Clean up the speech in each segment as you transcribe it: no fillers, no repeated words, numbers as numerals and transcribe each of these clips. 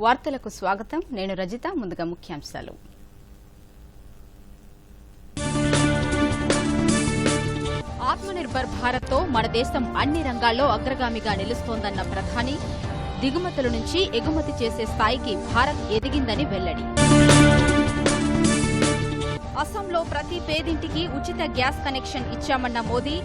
వార్తలకు స్వాగతం. నేను రజిత. ముందుగా ముఖ్యాంశాలు. ఆత్మనిర్భర్ భారత్ తో మన దేశం అన్ని రంగాల్లో అగ్రగామిగా నిలుస్తోందన్న ప్రధాని, దిగుమతుల నుంచి ఎగుమతి చేసే స్థాయికి భారత్ ఎదిగిందని వెల్లడి. అస్సాంలో ప్రతి పేదింటికి ఉచిత గ్యాస్ కనెక్షన్ ఇచ్చామన్న మోదీ,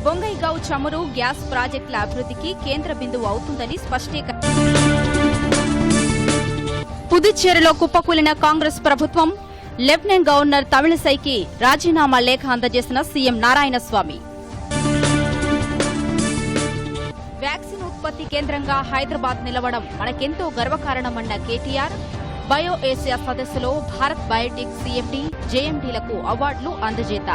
బొంగైగావ్ చమురు గ్యాస్ ప్రాజెక్టుల అభివృద్ధికి కేంద్ర బిందువు అవుతుందని స్పష్టీకరణ. పుదుచ్చేరిలో కుప్పకూలిన కాంగ్రెస్ ప్రభుత్వం, లెఫ్టినెంట్ గవర్నర్ తమిళిసైకి రాజీనామా లేఖ అందజేసిన సీఎం నారాయణస్వామి. వ్యాక్సిన్ ఉత్పత్తి కేంద్రంగా హైదరాబాద్ నిలవడం మనకెంతో గర్వకారణమన్న కేటీఆర్, బయో ఏసియా సదస్సులో భారత్ బయోటెక్ సీఎండీ, జేఎండీలకు అవార్డులు అందజేత.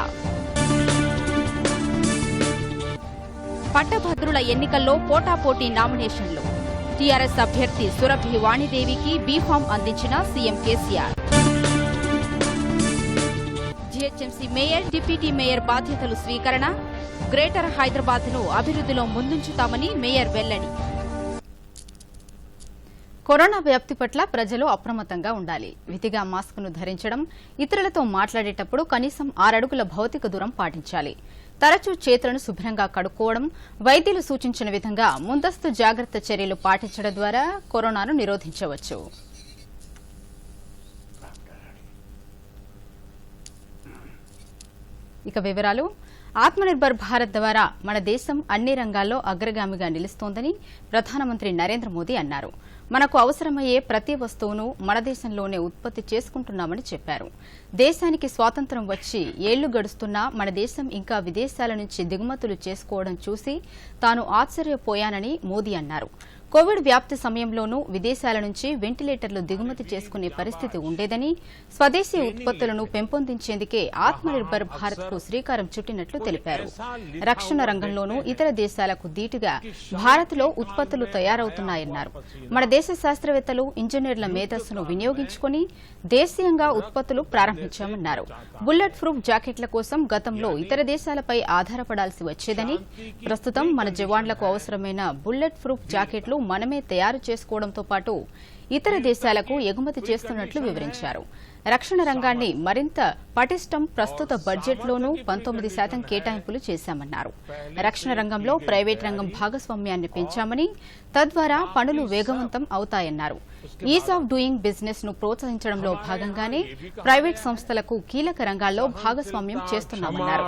పట్టభద్రుల ఎన్నికల్లో పోటాపోటీ నామినేషన్లు. టీఆర్ఎస్ అభ్యర్థి సురభి వాణిదేవికి బీఫామ్ అందించిన CM KCR. GHMC mayor, deputy mayor బాధ్యతలు స్వీకరణ. గ్రేటర్ హైదరాబాద్ ను అభివృద్ధిలో ముందుంచుతామని మేయర్ వెల్లడి. కరోనా వ్యాప్తి పట్ల ప్రజలు అప్రమత్తంగా ఉండాలి. విధిగా మాస్కును ధరించడం, ఇతరులతో మాట్లాడేటప్పుడు కనీసం 6 అడుగుల భౌతిక దూరం పాటించాలి. తరచూ చేతులను శుభ్రంగా కడుక్కోవడం, వైద్యులు సూచించిన విధంగా ముందస్తు జాగ్రత్త చర్యలు పాటించడం ద్వారా కరోనాను నిరోధించవచ్చు. ఇక వివరాలు. ఆత్మనిర్భర్ భారత్ ద్వారా మన దేశం అన్ని రంగాల్లో అగ్రగామిగా నిలుస్తోందని ప్రధానమంత్రి నరేంద్ర మోదీ అన్నారు. మనకు అవసరమయ్యే ప్రతి వస్తువును మన దేశంలోనే ఉత్పత్తి చేసుకుంటున్నామని చెప్పారు. దేశానికి స్వాతంత్ర్యం వచ్చి ఏళ్లు గడుస్తున్నా మన దేశం ఇంకా విదేశాల నుంచి దిగుమతులు చేసుకోవడం చూసి తాను ఆశ్చర్యపోయానని మోదీ అన్నారు. కోవిడ్ వ్యాప్తి సమయంలోనూ విదేశాల నుంచి వెంటిలేటర్లు దిగుమతి చేసుకునే పరిస్థితి ఉండేదని, స్వదేశీ ఉత్పత్తులను పెంపొందించేందుకే ఆత్మనిర్భర్ భారత్ కు శ్రీకారం చుట్టినట్లు తెలిపారు. రక్షణ రంగంలోనూ ఇతర దేశాలకు ధీటుగా భారత్ లో ఉత్పత్తులు తయారవుతున్నాయన్నారు. మన దేశ శాస్త్రవేత్తలు, ఇంజనీర్ల మేధస్సును వినియోగించుకుని దేశీయంగా ఉత్పత్తులు ప్రారంభించామన్నారు. బుల్లెట్ ప్రూఫ్ జాకెట్ల కోసం గతంలో ఇతర దేశాలపై ఆధారపడాల్సి వచ్చేదని, ప్రస్తుతం మన జవాన్లకు అవసరమైన బుల్లెట్ ప్రూఫ్ జాకెట్లు మనమే తయారు చేసుకోవడంతో పాటు ఇతర దేశాలకు ఎగుమతి చేస్తున్నట్లు వివరించారు. రక్షణ రంగాన్ని మరింత పటిష్టం ప్రస్తుత బడ్జెట్లోనూ 19% కేటాయింపులు చేశామన్నారు. రక్షణ రంగంలో ప్రైవేట్ రంగం భాగస్వామ్యాన్ని పెంచామని, తద్వారా పనులు వేగవంతం అవుతాయన్నారు. ఈజ్ ఆఫ్ డూయింగ్ బిజినెస్ ను ప్రోత్సహించడంలో భాగంగానే ప్రైవేట్ సంస్థలకు కీలక రంగాల్లో భాగస్వామ్యం చేస్తున్నామన్నారు.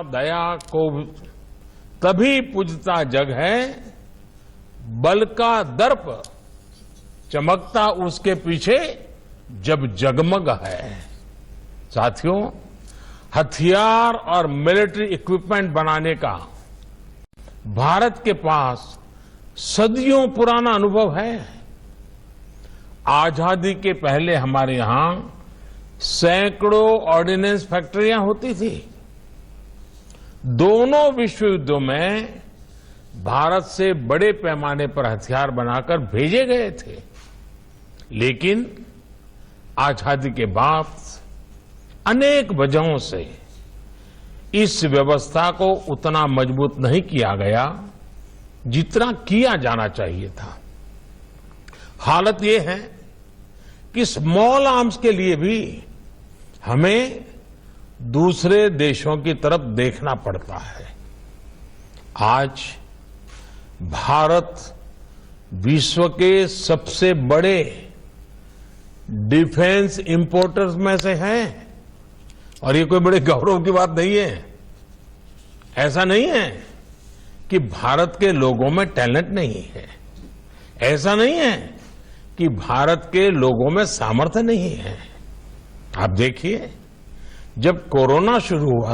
बल का दर्प चमकता उसके पीछे जब जगमग है। साथियों, हथियार और मिलिट्री इक्विपमेंट बनाने का भारत के पास सदियों पुराना अनुभव है। आजादी के पहले हमारे यहां सैकड़ों ऑर्डिनेंस फैक्ट्रियां होती थी। दोनों विश्व युद्धों में भारत से बड़े पैमाने पर हथियार बनाकर भेजे गए थे, लेकिन आजादी के बाद अनेक वजहों से इस व्यवस्था को उतना मजबूत नहीं किया गया जितना किया जाना चाहिए था। हालत ये है कि स्मॉल आर्म्स के लिए भी हमें दूसरे देशों की तरफ देखना पड़ता है। आज भारत विश्व के सबसे बड़े डिफेंस इंपोर्टर्स में से है, और ये कोई बड़े गौरव की बात नहीं है। ऐसा नहीं है कि भारत के लोगों में टैलेंट नहीं है, ऐसा नहीं है कि भारत के लोगों में सामर्थ्य नहीं है। आप देखिए, जब कोरोना शुरू हुआ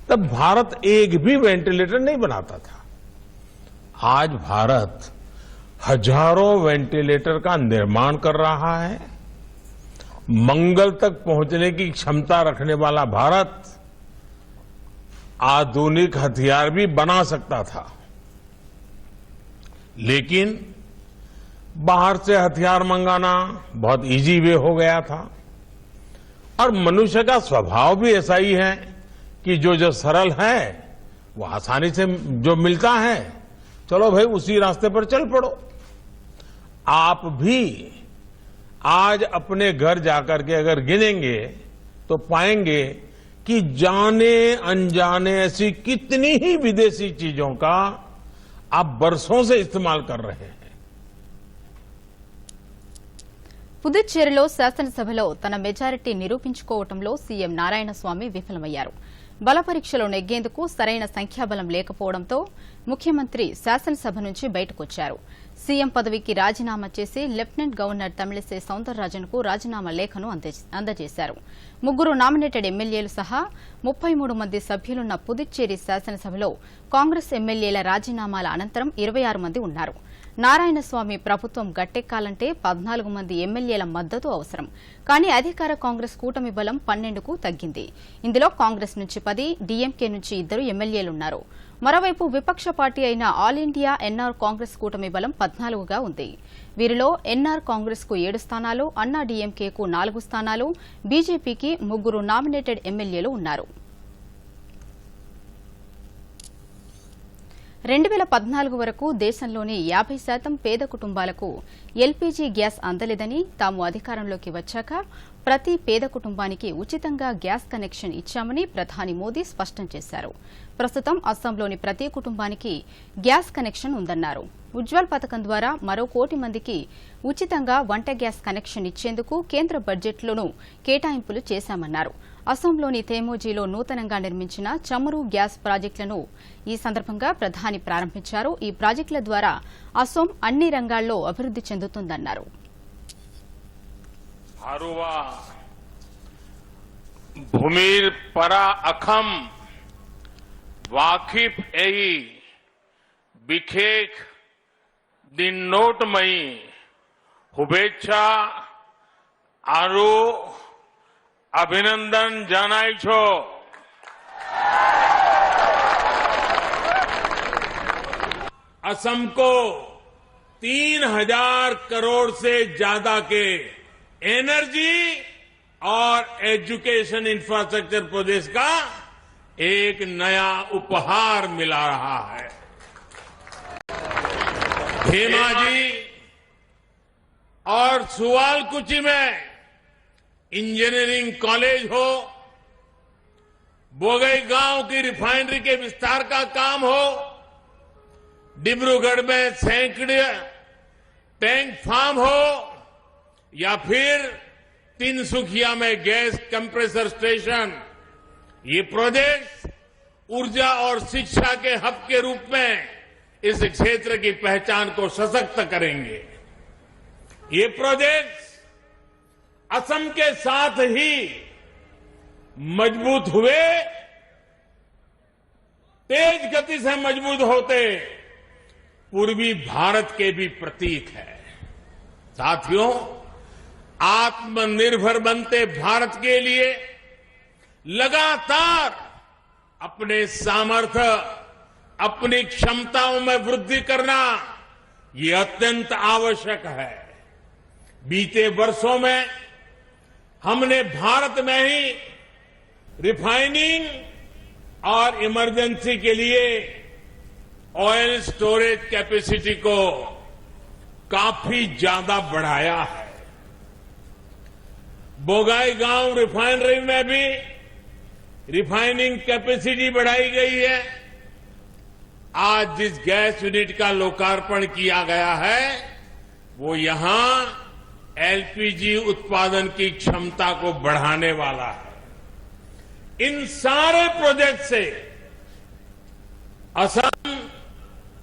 तब भारत एक भी वेंटिलेटर नहीं बनाता था। आज भारत हजारों वेंटिलेटर का निर्माण कर रहा है। मंगल तक पहुंचने की क्षमता रखने वाला भारत आधुनिक हथियार भी बना सकता था, लेकिन बाहर से हथियार मंगाना बहुत इजी वे हो गया था। और मनुष्य का स्वभाव भी ऐसा ही है कि जो सरल है वो आसानी से जो मिलता है, चलो भाई उसी रास्ते पर चल पड़ो। आप भी आज अपने घर जाकर के अगर गिनेंगे तो पाएंगे कि जाने अनजाने ऐसी कितनी ही विदेशी चीजों का आप बरसों से इस्तेमाल कर रहे हैं। పుదుచ్చేరిలో శాసనసభలో తన మెజారిటీ నిరూపించుకోవడంలో సీఎం నారాయణస్వామి విఫలమయ్యారు. బల పరీక్షలో నెగ్గేందుకు సరైన సంఖ్యాబలం లేకపోవడంతో ముఖ్యమంత్రి శాసనసభ నుంచి బయటకొచ్చారు. సీఎం పదవికి రాజీనామా చేసి లెఫ్టినెంట్ గవర్నర్ తమిళిసై సౌందరరాజన్కు రాజీనామా లేఖను అందజేశారు. 3 నామినేటెడ్ ఎమ్మెల్యేలు సహా 33 మంది సభ్యులున్న పుదుచ్చేరి శాసనసభలో కాంగ్రెస్ ఎమ్మెల్యేల రాజీనామాల అనంతరం 26 మంది ఉన్నారు. నారాయణస్వామి ప్రభుత్వం గట్టెక్కాలంటే 14 మంది ఎమ్మెల్యేల మద్దతు అవసరం. కానీ అధికార కాంగ్రెస్ కూటమి బలం 12కు తగ్గింది. ఇందులో కాంగ్రెస్ నుంచి 10, డీఎంకే నుంచి 2 ఎమ్మెల్యేలున్నారు. మరోవైపు విపక్ష పార్టీ అయిన ఆల్ ఇండియా ఎన్ఆర్ కాంగ్రెస్ కూటమి బలం 14గా ఉంది. వీరిలో ఎన్ఆర్ కాంగ్రెస్ కు 7 స్థానాలు, అన్నా డీఎంకేకు 4 స్థానాలు, బీజేపీకి 3 నామినేటెడ్ ఎమ్మెల్యేలు ఉన్నారు. 2014 వరకు దేశంలోని 50% పేద కుటుంబాలకు ఎల్పీజీ గ్యాస్ అందలేదని, తాము అధికారంలోకి వచ్చాక ప్రతి పేద కుటుంబానికి ఉచితంగా గ్యాస్ కనెక్షన్ ఇచ్చామని ప్రధాని మోదీ స్పష్టం చేశారు. ప్రస్తుతం అస్సాంలోని ప్రతి కుటుంబానికి గ్యాస్ కనెక్షన్ ఉందన్నారు. ఉజ్వల్ పథకం ద్వారా మరో 1 కోటి మందికి ఉచితంగా వంట గ్యాస్ కనెక్షన్ ఇచ్చేందుకు కేంద్ర బడ్జెట్లోనూ కేటాయింపులు చేశామన్నారు. అస్సాంలోని తేమోజీలో నూతనంగా నిర్మించిన చమురు గ్యాస్ ప్రాజెక్టులను ఈ సందర్భంగా ప్రధాని ప్రారంభించారు. ఈ ప్రాజెక్టుల ద్వారా అస్సాం అన్ని రంగాల్లో అభివృద్ది చెందుతుందన్నారు. भूमिर परा अखम वाकिफ एई बिखेक दिन नोटमयी शुभेच्छा आरु अभिनंदन जानाई छो। असम को 3000 करोड़ से ज्यादा के एनर्जी और एजुकेशन इंफ्रास्ट्रक्चर प्रोजेक्ट का एक नया उपहार मिला रहा है। धेमाजी और सुवालकुची में इंजीनियरिंग कॉलेज हो, बोगईगांव की रिफाइनरी के विस्तार का काम हो, डिब्रूगढ़ में सैकड़े टैंक फार्म हो, या फिर तिनसुखिया में गैस कंप्रेसर स्टेशन, ये प्रोजेक्ट ऊर्जा और शिक्षा के हब के रूप में इस क्षेत्र की पहचान को सशक्त करेंगे। ये प्रोजेक्ट असम के साथ ही मजबूत हुए, तेज गति से मजबूत होते पूर्वी भारत के भी प्रतीक है। साथियों, आत्मनिर्भर बनते भारत के लिए लगातार अपने सामर्थ्य, अपनी क्षमताओं में वृद्धि करना ये अत्यंत आवश्यक है। बीते वर्षों में हमने भारत में ही रिफाइनिंग और इमरजेंसी के लिए ऑयल स्टोरेज कैपेसिटी को काफी ज्यादा बढ़ाया है। बोगाईगांव रिफाइनरी में भी रिफाइनिंग कैपेसिटी बढ़ाई गई है। आज जिस गैस यूनिट का लोकार्पण किया गया है वो यहां एलपीजी उत्पादन की क्षमता को बढ़ाने वाला है। इन सारे प्रोजेक्ट से असम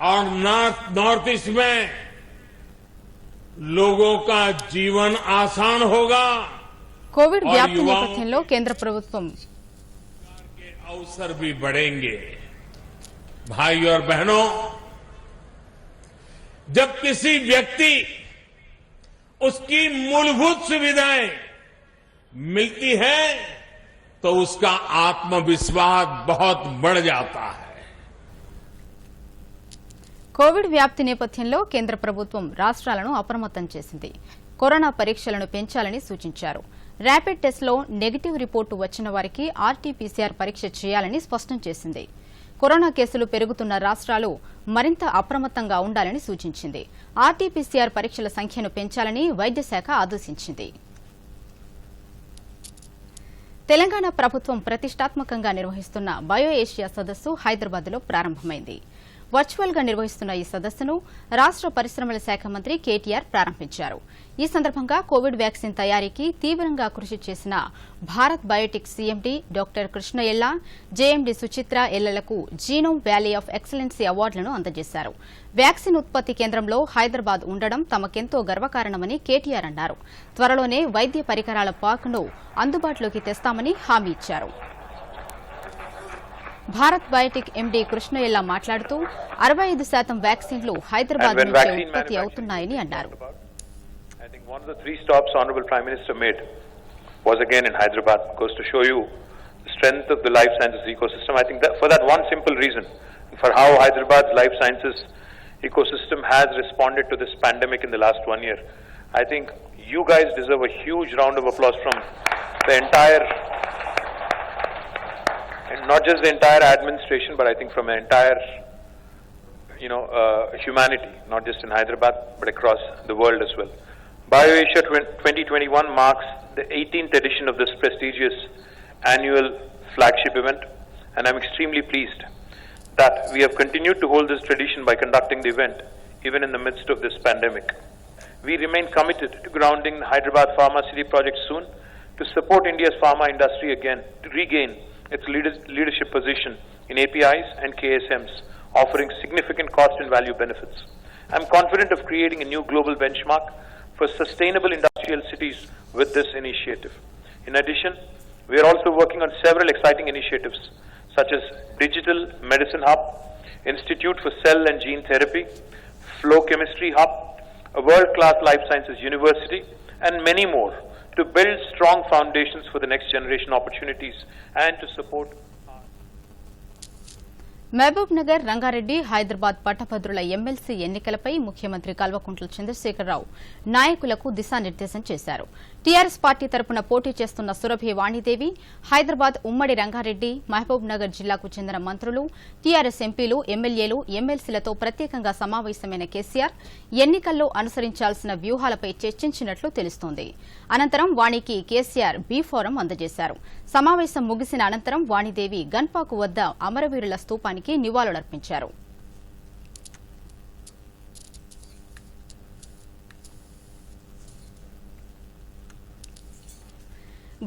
और नॉर्थ ईस्ट में लोगों का जीवन आसान होगा। కోవిడ్ వ్యాప్తి నేపథ్యంలో కేంద్ర ప్రభుత్వం के अवसर भी बढ़ेंगे। भाई और बहनों, जब किसी व्यक्ति उसकी मूलभूत सुविधाएं मिलती है तो उसका आत्मविश्वास बहुत बढ़ जाता है। కోవిడ్ వ్యాప్తి నేపథ్యంలో కేంద్ర ప్రభుత్వం రాష్ట్రాలను అప్రమత్తం చేసింది. కరోనా పరీక్షలను పెంచాలని సూచించారు. ర్యాపిడ్ టెస్ట్లో నెగిటివ్ రిపోర్టు వచ్చిన వారికి ఆర్టీపీసీఆర్ పరీక్ష చేయాలని స్పష్టం చేసింది. కరోనా కేసులు పెరుగుతున్న రాష్ట్రాలు మరింత అప్రమత్తంగా ఉండాలని సూచించింది. ఆర్టీపీసీఆర్ పరీక్షల సంఖ్యను పెంచాలని వైద్య శాఖ ఆదేశించింది. తెలంగాణ ప్రభుత్వం ప్రతిష్టాత్మకంగా నిర్వహిస్తున్న బయో ఏషియా సదస్సు హైదరాబాద్లో ప్రారంభమైంది. వర్చువల్ గా నిర్వహిస్తున్న ఈ సదస్సును రాష్ట పరిశ్రమల శాఖ మంత్రి కేటీఆర్ ప్రారంభించారు. ఈ సందర్భంగా కోవిడ్ వ్యాక్సిన్ తయారీకి తీవ్రంగా కృషి చేసిన Bharat Biotech CMD doctor Krishna Ella, JMD Suchitra ఎల్లలకు జీనోమ్ వ్యాలీ ఆఫ్ ఎక్సలెన్సీ అవార్డులను అందజేశారు. వ్యాక్సిన్ ఉత్పత్తి కేంద్రంలో హైదరాబాద్ ఉండడం తమకెంతో గర్వకారణమని కేటీఆర్ అన్నారు. త్వరలోనే వైద్య పరికరాల పార్కును అందుబాటులోకి తెస్తామని హామీ ఇచ్చారు. భారత్ బయోటెక్ ఎండీ కృష్ణ ఎల్లా మాట్లాడుతూ 65% వ్యాక్సిన్లు హైదరాబాద్ నుంచే ఉత్పత్తి అవుతున్నాయని అన్నారు. I think one of the 3 stops Honorable Prime Minister made was again in Hyderabad, goes to show you the strength of the life sciences ecosystem. I think that for that one simple reason, for how Hyderabad's life sciences ecosystem has responded to this pandemic in the last 1 year, I think you guys deserve a huge round of applause from the entire, and not just the entire administration, but I think from the entire, humanity, not just in Hyderabad, but across the world as well. BioAsia 2021 marks the 18th edition of this prestigious annual flagship event, and I'm extremely pleased that we have continued to hold this tradition by conducting the event even in the midst of this pandemic. We remain committed to grounding the Hyderabad Pharma City project soon to support India's pharma industry again, to regain its leadership position in APIs and KSMs, offering significant cost and value benefits. I'm confident of creating a new global benchmark for sustainable industrial cities with this initiative. In addition, we are also working on several exciting initiatives such as Digital Medicine Hub, Institute for Cell and Gene Therapy, Flow Chemistry Hub, a world-class life sciences university, and many more to build strong foundations for the next generation opportunities and to support. Mahabub Nagar, Rangareddy, Hyderabad పట్టభద్రుల MLC ఎన్నికలపై ముఖ్యమంత్రి కల్వకుంట్ల చంద్రశేఖరరావు నాయకులకు దిశానిర్దేశం చేశారు. TRS party తరపున పోటీ చేస్తున్న సురభి వాణిదేవి, హైదరాబాద్, ఉమ్మడి రంగారెడ్డి, మహబూబ్ నగర్ జిల్లాకు చెందిన మంత్రులు, టీఆర్ఎస్ ఎంపీలు, ఎమ్మెల్యేలు, ఎమ్మెల్సీలతో ప్రత్యేకంగా సమావేశమైన కేసీఆర్ ఎన్నికల్లో అనుసరించాల్సిన వ్యూహాలపై చర్చించినట్లు తెలుస్తోంది. అనంతరం వాణికి కేసీఆర్ బీ ఫారం అందజేశారు. సమావేశం ముగిసిన అనంతరం వాణిదేవి గన్పాకు వద్ద అమరవీరుల స్తూపానికి నివాళులర్పించారు.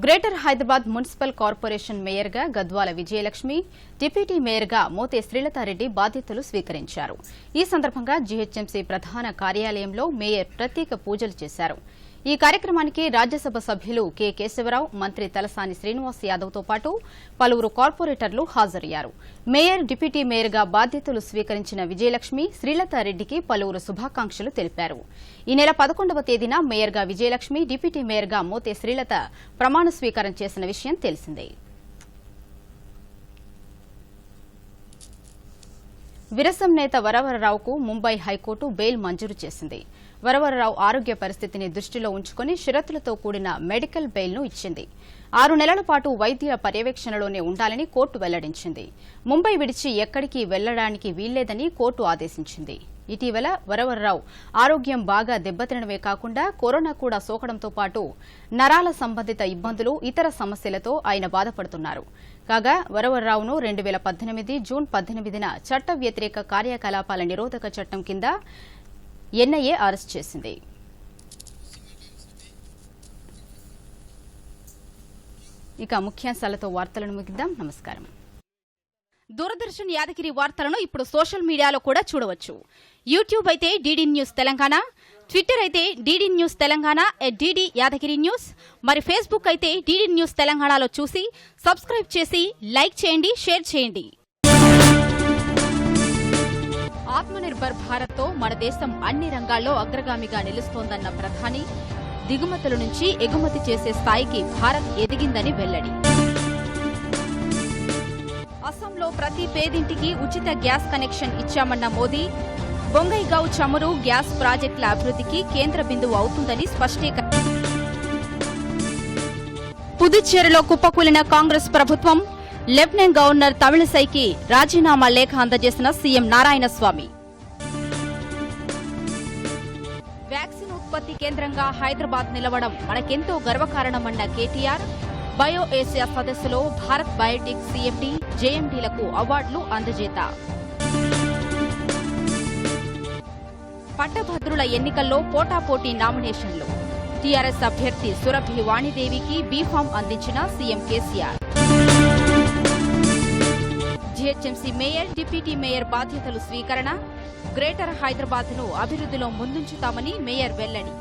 గ్రేటర్ హైదరాబాద్ మున్సిపల్ కార్పొరేషన్ మేయర్గా గద్వాల విజయలక్ష్మి, డిప్యూటీ మేయర్గా మోతే శ్రీలతారెడ్డి బాధ్యతలు స్వీకరించారు. ఈ సందర్భంగా జీహెచ్ఎంసీ ప్రధాన కార్యాలయంలో మేయర్ ప్రత్యేక పూజలు చేశారు. ఈ కార్యక్రమానికి రాజ్యసభ సభ్యులు కె కేశవరావు, మంత్రి తలసాని శ్రీనివాస్ యాదవ్తో పాటు పలువురు కార్పొరేటర్లు హాజరయ్యారు. మేయర్, డిప్యూటీ మేయర్గా బాధ్యతలు స్వీకరించిన విజయలక్ష్మి, శ్రీలతారెడ్డికి పలువురు శుభాకాంక్షలు తెలిపారు. ఈ నెల 11వ తేదీన మేయర్గా విజయలక్ష్మి, డిప్యూటీ మేయర్గా మోతే శ్రీలత ప్రమాణ స్వీకారం చేసిన విషయం తెలిసిందే. విరసం నేత వరవరరావుకు ముంబై హైకోర్టు బెయిల్ మంజూరు చేసింది. వరవరరావు ఆరోగ్య పరిస్థితిని దృష్టిలో ఉంచుకుని షరతులతో కూడిన మెడికల్ బెయిల్ను ఇచ్చింది. 6 నెలల పాటు వైద్యుల పర్యవేక్షణలోనే ఉండాలని కోర్టు వెల్లడించింది. ముంబై విడిచి ఎక్కడికి వెళ్లడానికి వీల్లేదని కోర్టు ఆదేశించింది. ఇటీవల వరవరరావు ఆరోగ్యం బాగా దెబ్బతినడమే కాకుండా కరోనా కూడా సోకడంతో పాటు నరాల సంబంధిత ఇబ్బందులు, ఇతర సమస్యలతో ఆయన బాధపడుతున్నారు. కాగా వరవరరావును 2018 జూన్ 18న చట్ట వ్యతిరేక కార్యకలాపాల నిరోధక చట్టం కింద ఎన్ఐఏ అరెస్ట్ చేసింది. ఇక ముఖ్యాంశాలతో వార్తలను ముగిద్దాం. నమస్కారం. దూరదర్శన్ యాదగిరి వార్తలను ఇప్పుడు సోషల్ మీడియాలో కూడా చూడవచ్చు. యూట్యూబ్ అయితే డీడీ న్యూస్ తెలంగాణ, ట్విట్టర్ అయితే DD news Telangana @DD Yadagiri news, మరి ఫేస్బుక్ అయితే డీడీ న్యూస్ తెలంగాణలో చూసి సబ్స్క్రైబ్ చేసి లైక్ చేయండి, షేర్ చేయండి. ఆత్మనిర్భర్ భారత్తో మన దేశం అన్ని రంగాల్లో అగ్రగామిగా నిలుస్తోందన్న ప్రధాని, దిగుమతుల నుంచి ఎగుమతి చేసే స్థాయికి భారత్ ఎదిగిందని వెల్లడి. అస్సాంలో ప్రతి పేదింటికి ఉచిత గ్యాస్ కనెక్షన్ ఇచ్చామన్న మోదీ, బొంగైగావ్ చమురు గ్యాస్ ప్రాజెక్టుల అభివృద్ధికి కేంద్ర బిందువు అవుతుందని స్పష్టీకరణ. పుదుచ్చేరిలో కుప్పకూలిన కాంగ్రెస్ ప్రభుత్వం, లెఫ్టినెంట్ గవర్నర్ తమిళిసైకి రాజీనామా లేఖ అందజేసిన సీఎం నారాయణస్వామి. వ్యాక్సిన్ ఉత్పత్తి కేంద్రంగా హైదరాబాద్ నిలవడం మనకెంతో గర్వకారణమన్న కేటీఆర్. బయో ఏసియా సదస్సులో భారత్ బయోటెక్ సీఎండీ, జేఎండీలకు అవార్డులు అందజేత. పట్టభద్రుల ఎన్నికల్లో పోటాపోటీ నామినేషన్లు. టీఆర్ఎస్ అభ్యర్థి సురభి వాణిదేవికి బీఫామ్ అందించిన CM KCR. GHMC mayor, deputy mayor బాధ్యతలు స్వీకరణ. గ్రేటర్ హైదరాబాద్ ను అభివృద్ధిలో ముందుంచుతామని మేయర్ వెల్లడి.